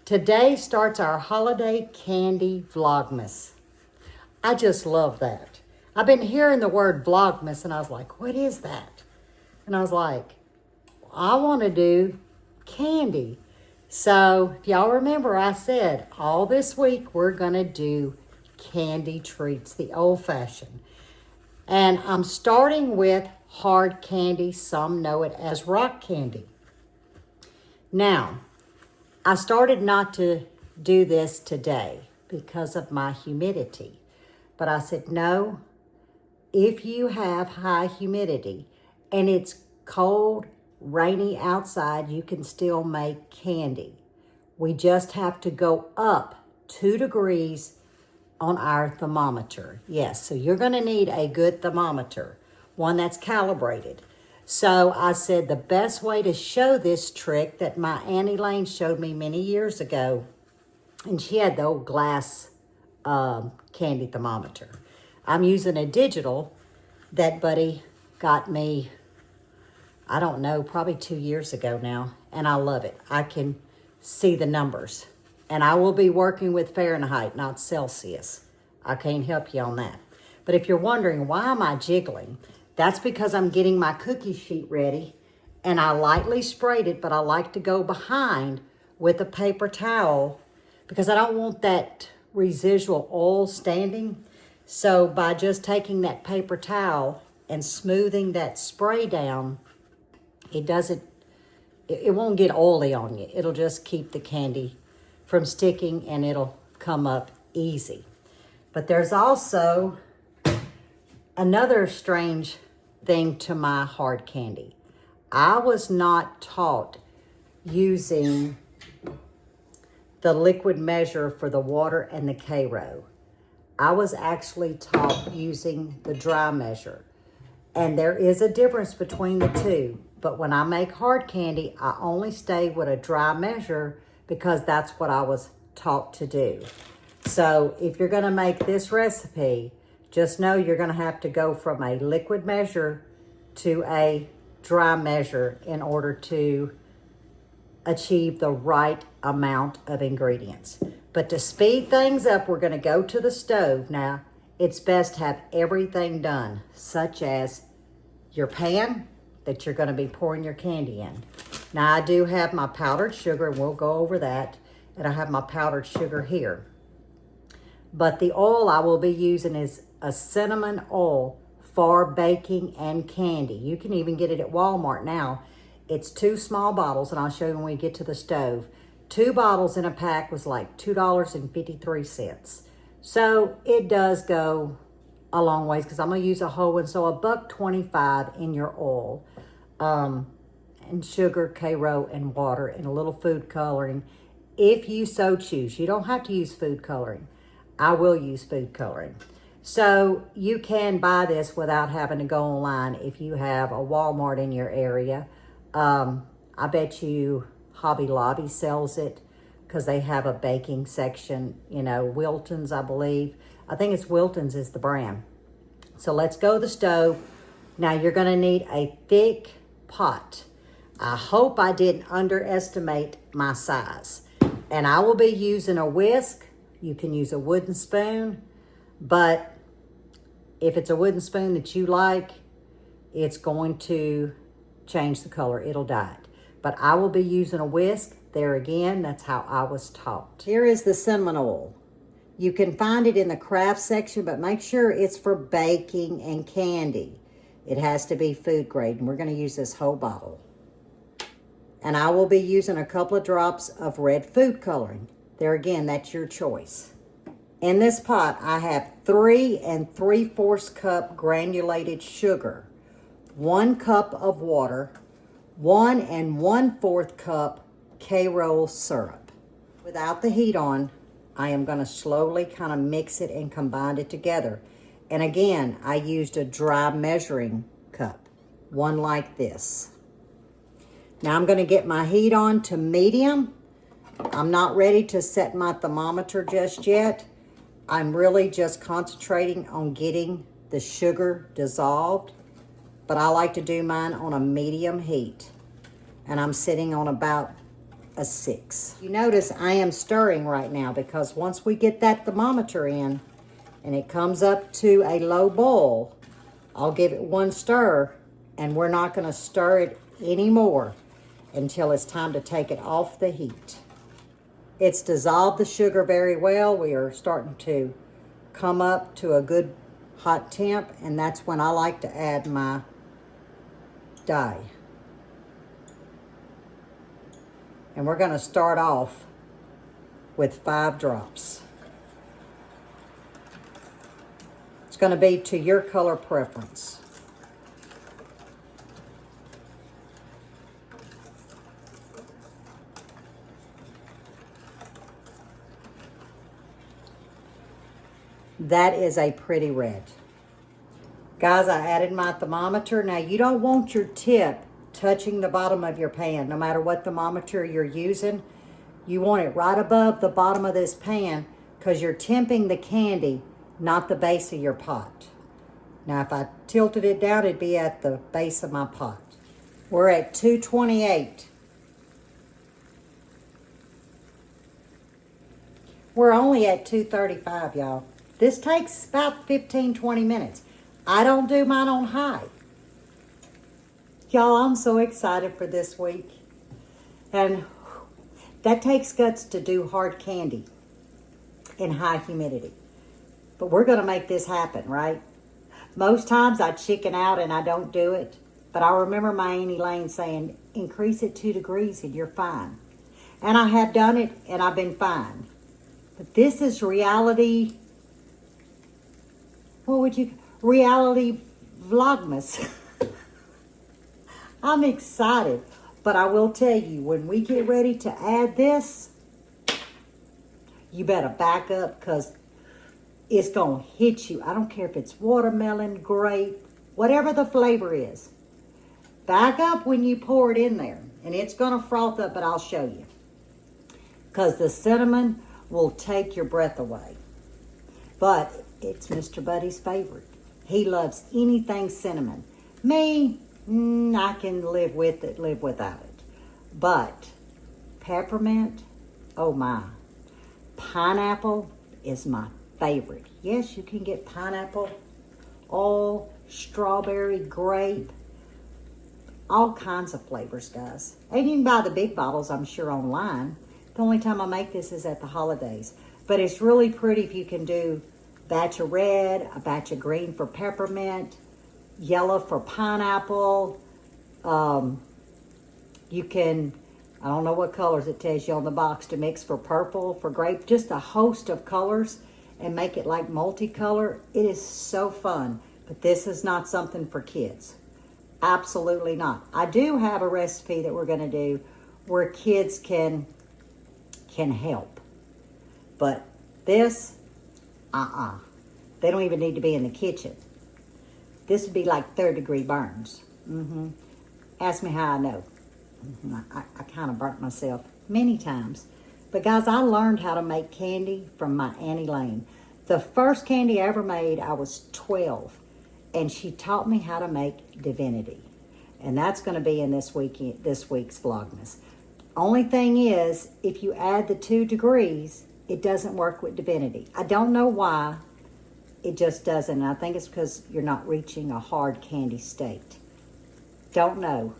Today starts our holiday candy Vlogmas. I just love that. I've been hearing the word Vlogmas and I was like, what is that? And I was like, I want to do candy. So if y'all remember, I said all this week we're going to do candy treats, the old-fashioned. And I'm starting with hard candy. Some know it as rock candy. Now, I started not to do this today because of my humidity. But I said, no, if you have high humidity and it's cold, rainy outside, you can still make candy. We just have to go up 2 degrees on our thermometer. Yes, so you're going to need a good thermometer, one that's calibrated. So I said the best way to show this trick that my Auntie Lane showed me many years ago, and she had the old glass candy thermometer. I'm using a digital that Buddy got me, I don't know, probably 2 years ago now, and I love it. I can see the numbers. And I will be working with Fahrenheit, not Celsius. I can't help you on that. But if you're wondering, why am I jiggling? That's because I'm getting my cookie sheet ready, and I lightly sprayed it, but I like to go behind with a paper towel because I don't want that residual oil standing. So by just taking that paper towel and smoothing that spray down, it won't get oily on you. It'll just keep the candy from sticking and it'll come up easy. But there's also another strange thing to my hard candy. I was not taught using the liquid measure for the water and the karo. I was actually taught using the dry measure. And there is a difference between the two. But when I make hard candy, I only stay with a dry measure because that's what I was taught to do. So if you're gonna make this recipe, just know you're gonna have to go from a liquid measure to a dry measure in order to achieve the right amount of ingredients. But to speed things up, we're gonna go to the stove. Now, it's best to have everything done, such as your pan that you're gonna be pouring your candy in. Now, I do have my powdered sugar, and we'll go over that, and I have my powdered sugar here. But the oil I will be using is a cinnamon oil for baking and candy. You can even get it at Walmart now. It's 2 small bottles, and I'll show you when we get to the stove. 2 bottles in a pack was like $2.53. So it does go a long ways because I'm gonna use a whole one. So $1.25 in your oil, and sugar, karo, and water, and a little food coloring, if you so choose. You don't have to use food coloring. I will use food coloring. So you can buy this without having to go online if you have a Walmart in your area. I bet you Hobby Lobby sells it because they have a baking section. You know, Wilton's, I believe. I think it's Wilton's is the brand. So let's go to the stove. Now you're gonna need a thick pot. I hope I didn't underestimate my size. And I will be using a whisk. You can use a wooden spoon, but if it's a wooden spoon that you like, it's going to change the color. It'll dye it. But I will be using a whisk. There again, that's how I was taught. Here is the cinnamon oil. You can find it in the craft section, but make sure it's for baking and candy. It has to be food grade, and we're going to use this whole bottle. And I will be using a couple of drops of red food coloring. There again, that's your choice. In this pot, I have 3 3/4 cup granulated sugar, 1 cup of water, 1 1/4 cup karo syrup. Without the heat on, I am going to slowly kind of mix it and combine it together. And again, I used a dry measuring cup, one like this. Now I'm going to get my heat on to medium. I'm not ready to set my thermometer just yet. I'm really just concentrating on getting the sugar dissolved, but I like to do mine on a medium heat. And I'm sitting on about a 6. You notice I am stirring right now because once we get that thermometer in and it comes up to a low boil, I'll give it one stir, and we're not going to stir it anymore until it's time to take it off the heat. It's dissolved the sugar very well. We are starting to come up to a good hot temp, and that's when I like to add my dye. And we're going to start off with 5 drops. It's going to be to your color preference. That is a pretty red. Guys, I added my thermometer. Now, you don't want your tip touching the bottom of your pan, no matter what thermometer you're using. You want it right above the bottom of this pan because you're temping the candy, not the base of your pot. Now, if I tilted it down, it'd be at the base of my pot. We're at 228. We're only at 235, y'all. This takes about 15-20 minutes. I don't do mine on high. Y'all, I'm so excited for this week. And that takes guts to do hard candy in high humidity. But we're going to make this happen, right? Most times I chicken out and I don't do it. But I remember my Auntie Lane saying, increase it 2 degrees and you're fine. And I have done it and I've been fine. But this is reality. Reality Vlogmas. I'm excited. But I will tell you, when we get ready to add this, you better back up because it's going to hit you. I don't care if it's watermelon, grape, whatever the flavor is. Back up when you pour it in there. And it's going to froth up, but I'll show you. Because the cinnamon will take your breath away. But it's Mr. Buddy's favorite. He loves anything cinnamon. Me, I can live with it, live without it. But peppermint, oh my. Pineapple is my favorite. Yes, you can get pineapple, all strawberry, grape, all kinds of flavors, guys. And you can buy the big bottles, I'm sure, online. The only time I make this is at the holidays. But it's really pretty if you can do a batch of red, a batch of green for peppermint, yellow for pineapple. You can, I don't know what colors it tells you on the box to mix for purple, for grape, just a host of colors and make it like multicolor. It is so fun, but this is not something for kids. Absolutely not. I do have a recipe that we're going to do where kids can help. But this, they don't even need to be in the kitchen. This would be like 3rd-degree burns. Ask me how I know. I kind of burnt myself many times. But guys, I learned how to make candy from my Auntie Lane. The first candy I ever made, I was 12. And she taught me how to make divinity. And that's going to be in this week's Vlogmas. Only thing is, if you add the 2 degrees, it doesn't work with divinity. I don't know why. It just doesn't. And I think it's because you're not reaching a hard candy state. Don't know.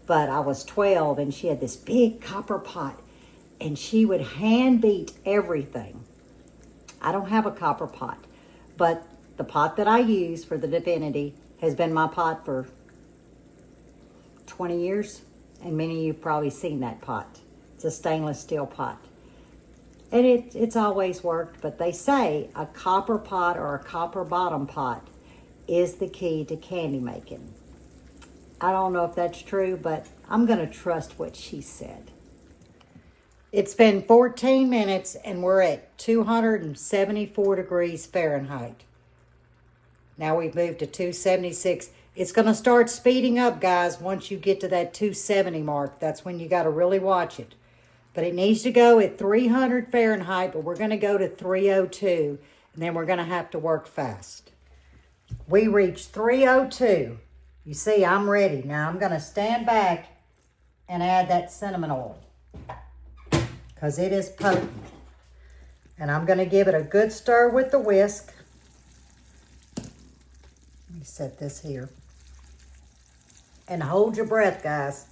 But I was 12 and she had this big copper pot. And she would hand beat everything. I don't have a copper pot. But the pot that I use for the divinity has been my pot for 20 years. And many of you have probably seen that pot. It's a stainless steel pot. And it's always worked. But they say a copper pot or a copper bottom pot is the key to candy making. I don't know if that's true, but I'm going to trust what she said. It's been 14 minutes and we're at 274 degrees Fahrenheit. Now we've moved to 276. It's going to start speeding up, guys, once you get to that 270 mark. That's when you got to really watch it. But it needs to go at 300 Fahrenheit, but we're going to go to 302, and then we're going to have to work fast. We reached 302. You see, I'm ready. Now I'm going to stand back and add that cinnamon oil. because it is potent. And I'm going to give it a good stir with the whisk. Let me set this here. And hold your breath, guys.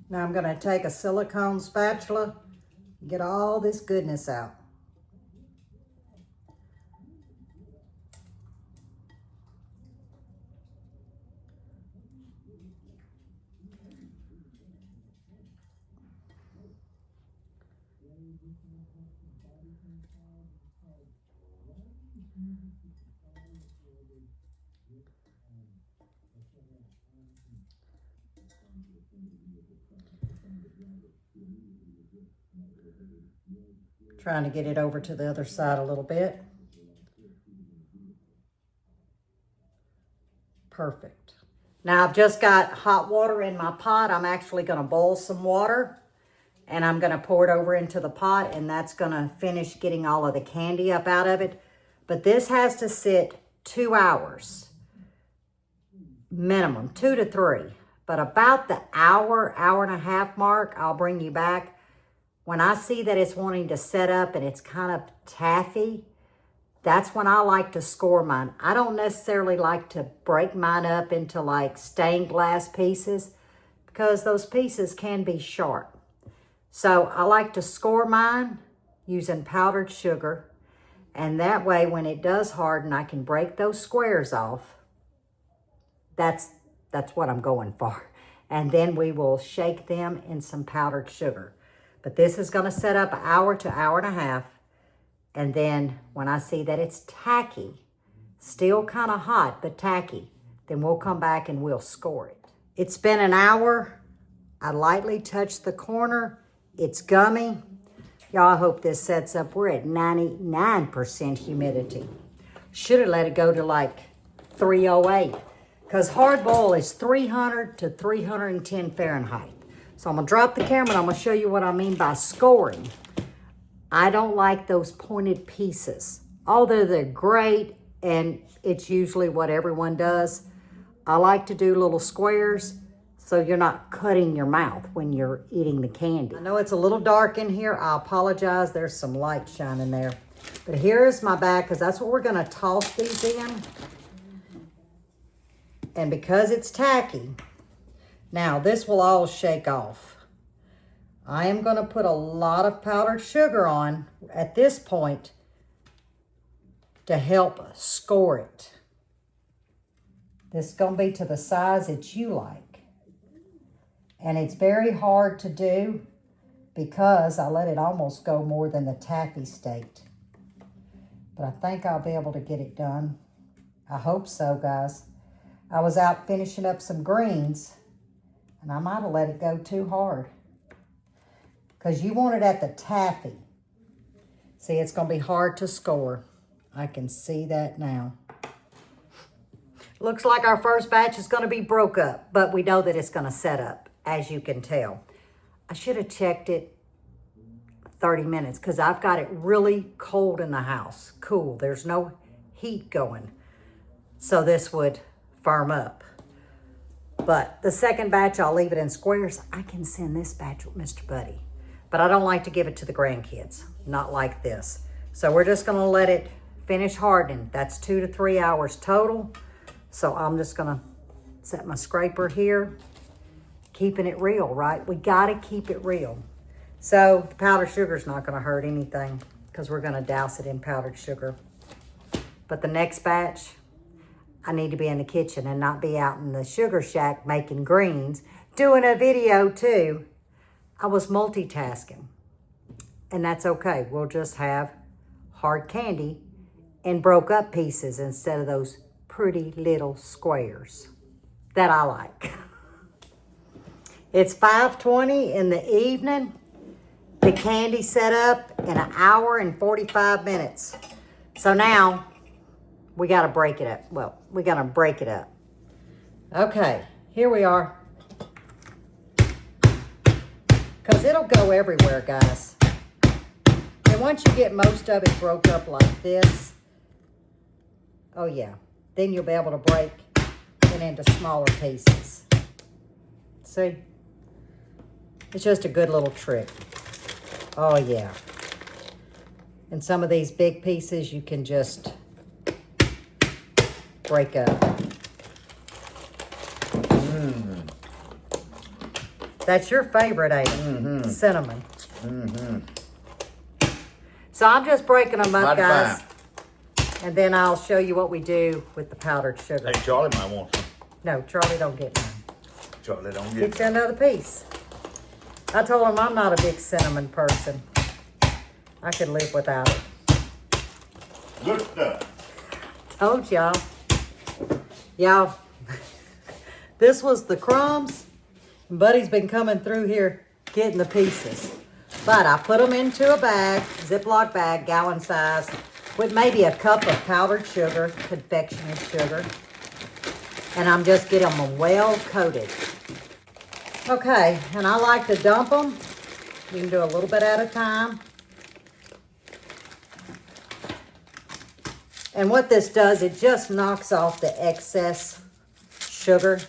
Now I'm going to take a silicone spatula and get all this goodness out. Trying to get it over to the other side a little bit. Perfect. Now I've just got hot water in my pot. I'm actually going to boil some water and I'm going to pour it over into the pot, and that's going to finish getting all of the candy up out of it. But this has to sit 2 hours minimum, 2 to 3. But about the hour and a half mark, I'll bring you back. When I see that it's wanting to set up and it's kind of taffy, that's when I like to score mine. I don't necessarily like to break mine up into like stained glass pieces because those pieces can be sharp. So I like to score mine using powdered sugar. And that way, when it does harden, I can break those squares off. That's what I'm going for. And then we will shake them in some powdered sugar. But this is going to set up an hour to hour and a half. And then when I see that it's tacky, still kind of hot, but tacky, then we'll come back and we'll score it. It's been an hour. I lightly touched the corner. It's gummy. Y'all, I hope this sets up. We're at 99% humidity. Should have let it go to like 308 because hard boil is 300 to 310 Fahrenheit. So I'm going to drop the camera and I'm going to show you what I mean by scoring. I don't like those pointed pieces. Although they're great and it's usually what everyone does, I like to do little squares so you're not cutting your mouth when you're eating the candy. I know it's a little dark in here. I apologize. There's some light shining there. But here's my bag because that's what we're going to toss these in. And because it's tacky, now this will all shake off. I am going to put a lot of powdered sugar on at this point to help score it. This is going to be to the size that you like. And it's very hard to do because I let it almost go more than the taffy state. But I think I'll be able to get it done. I hope so, guys. I was out finishing up some greens and I might have let it go too hard because you want it at the taffy. See, it's going to be hard to score. I can see that now. Looks like our first batch is going to be broke up, but we know that it's going to set up, as you can tell. I should have checked it 30 minutes because I've got it really cold in the house. Cool. There's no heat going. So this would firm up. But the second batch, I'll leave it in squares. I can send this batch with Mr. Buddy. But I don't like to give it to the grandkids. Not like this. So we're just going to let it finish hardening. That's 2 to 3 hours total. So I'm just going to set my scraper here. Keeping it real, right? We got to keep it real. So the powdered sugar is not going to hurt anything because we're going to douse it in powdered sugar. But the next batch, I need to be in the kitchen and not be out in the sugar shack making greens, doing a video too. I was multitasking, and that's okay. We'll just have hard candy and broke up pieces instead of those pretty little squares that I like. It's 5:20 in the evening. The candy set up in an hour and 45 minutes. So now we got to break it up. Well, we got to break it up. Okay, here we are. Because it'll go everywhere, guys. And once you get most of it broke up like this, oh yeah, then you'll be able to break it into smaller pieces. See? It's just a good little trick. Oh yeah. And some of these big pieces you can just break up. That's your favorite, ain't it? Cinnamon. So I'm just breaking them up, guys. And then I'll show you what we do with the powdered sugar. Hey, Charlie might want some. No, Charlie don't get none. Charlie don't get Get you another piece. I told him I'm not a big cinnamon person. I could live without it. Good stuff. Told y'all. Y'all, this was the crumbs. Buddy's been coming through here getting the pieces. But I put them into a bag, Ziploc bag, gallon size, with maybe a cup of powdered sugar, confectioner's sugar. And I'm just getting them well coated. Okay, and I like to dump them. You can do a little bit at a time. And what this does, it just knocks off the excess sugar.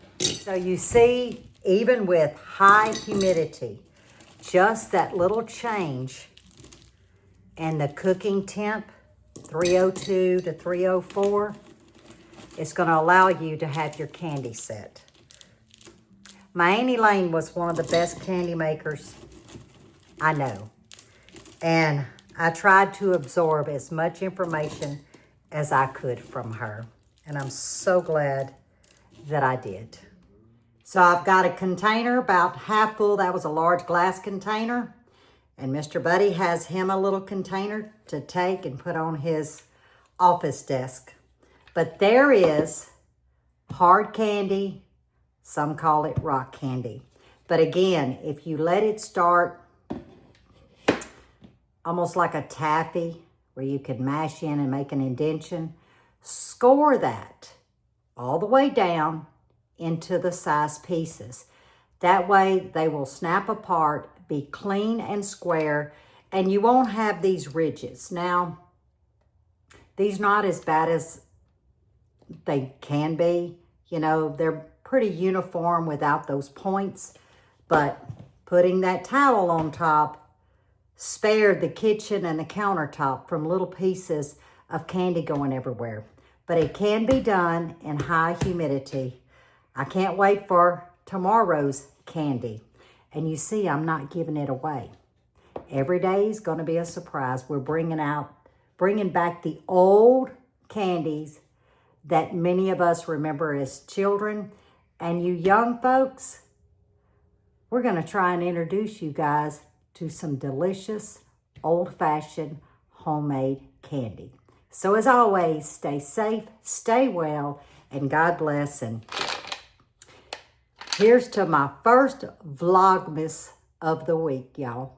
So you see, even with high humidity, just that little change in the cooking temp, 302 to 304, it's going to allow you to have your candy set. My Auntie Lane was one of the best candy makers I know. And I tried to absorb as much information as I could from her. And I'm so glad that I did. So I've got a container about half full. That was a large glass container. And Mr. Buddy has him a little container to take and put on his office desk. But there is hard candy. Some call it rock candy. But again, if you let it start almost like a taffy, where you could mash in and make an indention, score that all the way down into the size pieces. That way they will snap apart, be clean and square, and you won't have these ridges. Now, these not as bad as they can be. You know, they're pretty uniform without those points, but putting that towel on top spared the kitchen and the countertop from little pieces of candy going everywhere. But it can be done in high humidity. I can't wait for tomorrow's candy. And you see, I'm not giving it away. Every day is going to be a surprise. We're bringing back the old candies that many of us remember as children. And you young folks, we're going to try and introduce you guys to some delicious, old-fashioned, homemade candy. So as always, stay safe, stay well, and God bless. And here's to my first Vlogmas of the week, y'all.